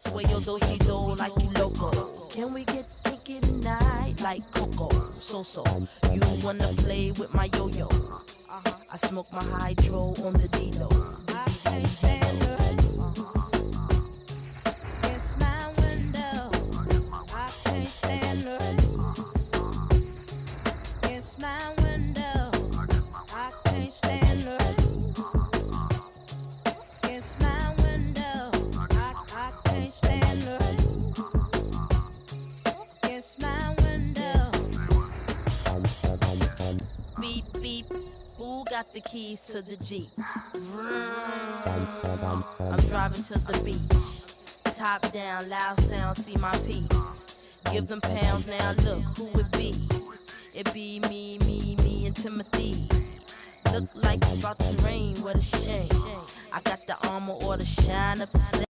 Sway your do-si-do like you loco. Can we get kinky tonight like Coco? So, you wanna play with my yo-yo? I smoke my hydro on the D-Lo. I can't stand her. It's my window. I can't stand her. It's my window. I can't stand her. It's my window. I can't stand her. It's my window. Beep, beep. Who got the keys to the Jeep? Vroom. I'm driving to the beach. Top down, loud sound, see my piece. Give them pounds, now look who it be. It be me and Timothy. Look like it's about to rain, what a shame. I got the armor or the shine up the same.